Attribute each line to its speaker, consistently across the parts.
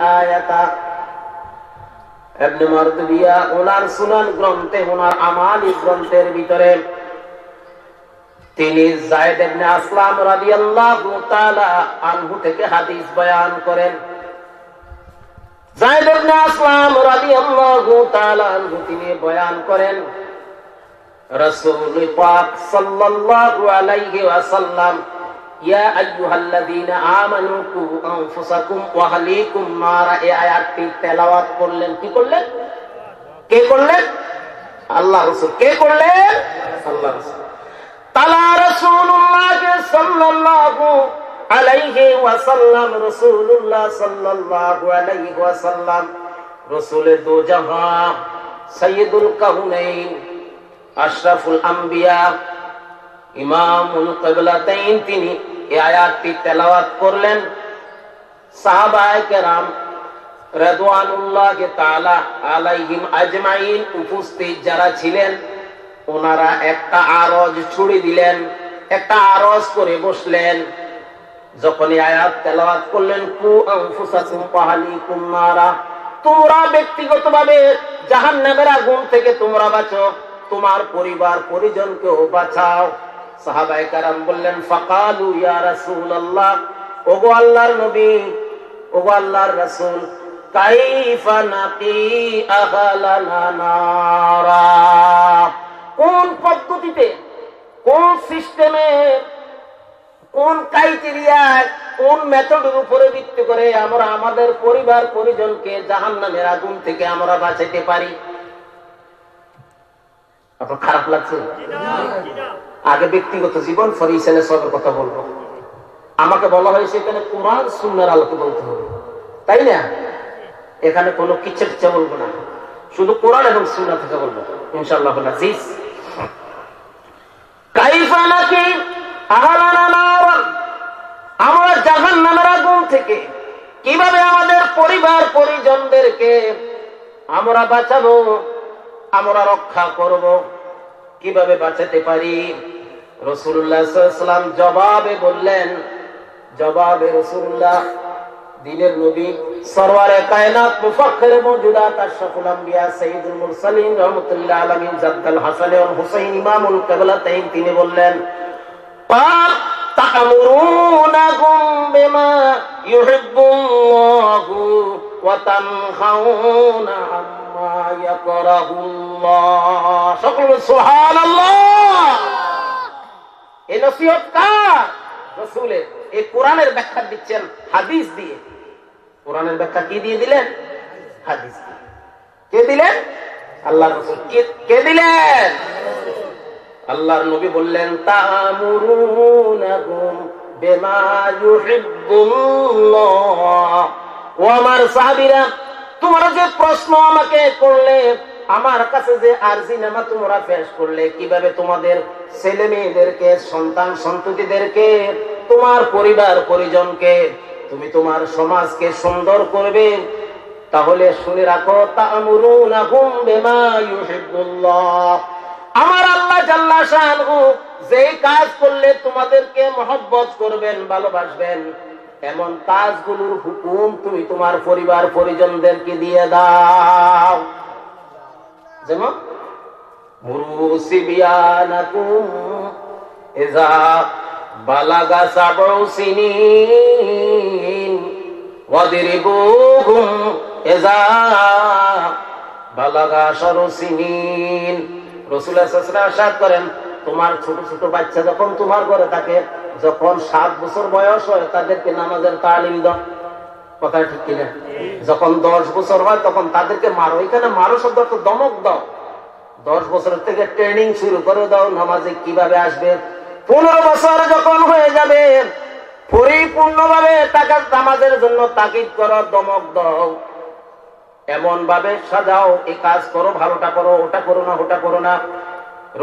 Speaker 1: আয়াতা। ইবনে মারদুবিয়া ওনার সুনান গ্রন্থে, ওনার আমালি গ্রন্থের ভিতরে তিনি যায়েদ ইবনে আসলাম রাদিয়াল্লাহু তাআলা আনহু থেকে হাদিস বয়ান করেন। যায়েদ ইবনে আসলাম রাদিয়াল্লাহু তাআলা আনহু তিনি বয়ান করেন, রাসূল পাক সাল্লাল্লাহু আলাইহি ওয়াসাল্লাম ইয়া আইয়ুহাল্লাযীনা আমানু কু আনফুসাকুম ওয়া আহলিকুম নারা, এই আয়াতটি তেলাওয়াত করলেন। কি করলেন? কে করলেন? আল্লাহ রাসূল। কে করলেন? আল্লাহ রাসূল। তালা রাসূলুল্লাহ সাল্লাল্লাহু আলাইহি ওয়াসাল্লাম, রাসূলুল্লাহ সাল্লাল্লাহু আলাইহি ওয়াসাল্লাম রাসূলে দো জাহান, সাইয়্যিদুল কাউনাইন, আশরাফুল আম্বিয়া, ইমামুল কিবলাতাইন, তিনি এই আয়াতটি তেলাওয়াত করলেন। সাহাবায়ে কেরাম রাদওয়ানুল্লাহি তাআলা আলাইহিম আজমাইন উপস্থিত যারা ছিলেন, ওনারা একটা আরজ ছুড়ে দিলেন, একটা আরজ করে বসলেন। যখন এই আয়াত তেলাওয়াত করলেন, কু আনফুসাকুম ওয়া আহলিকুম নারা, তোমরা ব্যক্তিগতভাবে জাহান্নামের আগুন থেকে তোমরা বাঁচো, তোমার পরিবার পরিজনকেও বাঁচাও। সাহাবায়ে কেরাম বললেন, ফাকালু ইয়া রাসূলুল্লাহ, ওগো আল্লাহর নবী, ওগো আল্লাহর রাসূল, কাইফা নাকি আহলানা নারা, কোন পদ্ধতিতে, কোন সিস্টেমে, কোন ক্রাইটেরিয়ায়, কোন মেথডের উপরে ভিত্তি করে আমরা আমাদের পরিবার পরিজনকে জাহান্নামের আগুন থেকে আমরা বাঁচাইতে পারি? আপনার খারাপ লাগছে? আগে ব্যক্তিগত জীবন, পরে ইসলামের সবের কথা বলবো। আমাকে বলা হয়েছে এখানে কোরআন সুন্নাহর আলোকে বলতে হবে, তাই না? এখানে কোনো কিচ্ছা টিচ্ছা বলবো না, শুধু কোরআন এবং সুন্নাহ থেকে বলবো ইনশাআল্লাহ। আজিজ, কাইফা নাকি আহলানা নার, আমরা জাহান্নামের আগুন থেকে কিভাবে আমাদের পরিবার পরিজনদেরকে আমরা বাঁচাবো, আমরা রক্ষা করব, কিভাবে বাঁচাতে পারি? রাসূলুল্লাহ সাল্লাল্লাহু আলাইহি ওয়াসাল্লাম জবাবে বললেন, জবাবে রাসূলুল্লাহ দিনের নবী সরওয়ারে কায়নাত মুফাখখিরে মওজুদাত আশরাফুল আম্বিয়া সাইয়্যিদুল মুরসালিন রাহমাতুল্লাহ আলাইহি জাদ্দাল হাসান ওয়াল হুসাইন ইমামুল কিবলাতাইন, তিনি বললেন, তা'মুরুনাহুম বিমা ইউহিব্বুল্লাহু ওয়া তানহাউনা আম্মা ইয়াকরাহুল্লাহ। সকলে সুবহানাল্লাহ। এই নসিহত কার? রাসূলের। এই কোরআনের ব্যাখ্যা দিচ্ছেন হাদিস দিয়ে। কোরআনের ব্যাখ্যা কি দিয়ে দিলেন? হাদিস দিয়ে। কে দিলেন? আল্লাহর রাসূল। কে দিলেন? আল্লাহর নবী বললেন, তা'মুরুনাহুম বিমা ইউহিব্বুল্লাহ। ও আমার সাহাবীরা, তোমরা যে প্রশ্ন আমাকে করলে, আমার কাছে যে আরজিনামা তোমরা পেশ করলে, কিভাবে তোমাদের ছেলে মেয়েদেরকে, সন্তান সন্ততিদেরকে, তোমার পরিবার পরিজনকে, তুমি তোমার সমাজকে সুন্দর করবে, তাহলে শুনে রাখো, তা'মুরুনাহুম বিমা ইউহিব্বুল্লাহ। আমার আল্লাহ জাল্লা শাআনহু যেই কাজ করলে তোমাদেরকে মহব্বত করবেন, ভালোবাসবেন, এমন কাজগুলোর হুকুম তুমি তোমার পরিবার পরিজনদেরকে দিয়ে দাও। যেমন মুরু সিবিয়ানাকুম ইযা বালাগা সাবউ সিনিন ওয়াদরিবুহুম ইযা বালাগা আশারু সিনিন। রাসূলুল্লাহ সাল্লাল্লাহু আলাইহি ওয়াসাল্লাম ইরশাদ করেন, তোমার ছোট ছোট বাচ্চা যখন তোমার ঘরে থাকে, যখন 7 বছর বয়স হয়, তাদেরকে নামাজের তালিম দাও। কথা ঠিক কিনা? যখন 10 বছর হয় তখন তাদেরকে মারো। এখানে মারো শব্দ তো দমক দাও। 10 বছর থেকে ট্রেনিং শুরু করে দাও, নামাজে কিভাবে আসবে। 15 বছর যখন হয়ে যাবে, পরিপূর্ণভাবে তাকে নামাজের জন্য তাকিদ করো, দমক দাও, এমন ভাবে সাজাও, এই কাজ করো, ভালোটা করো, ওটা করো না, ওটা করো না।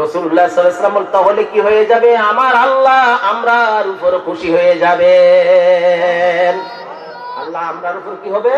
Speaker 1: রাসূলুল্লাহ সাল্লাল্লাহু আলাইহি ওয়াসাল্লাম তাহলে কি হয়ে যাবে? আমার আল্লাহ আমরার উপর খুশি হয়ে যাবেন। আল্লাহ আমরার উপর কি হবে?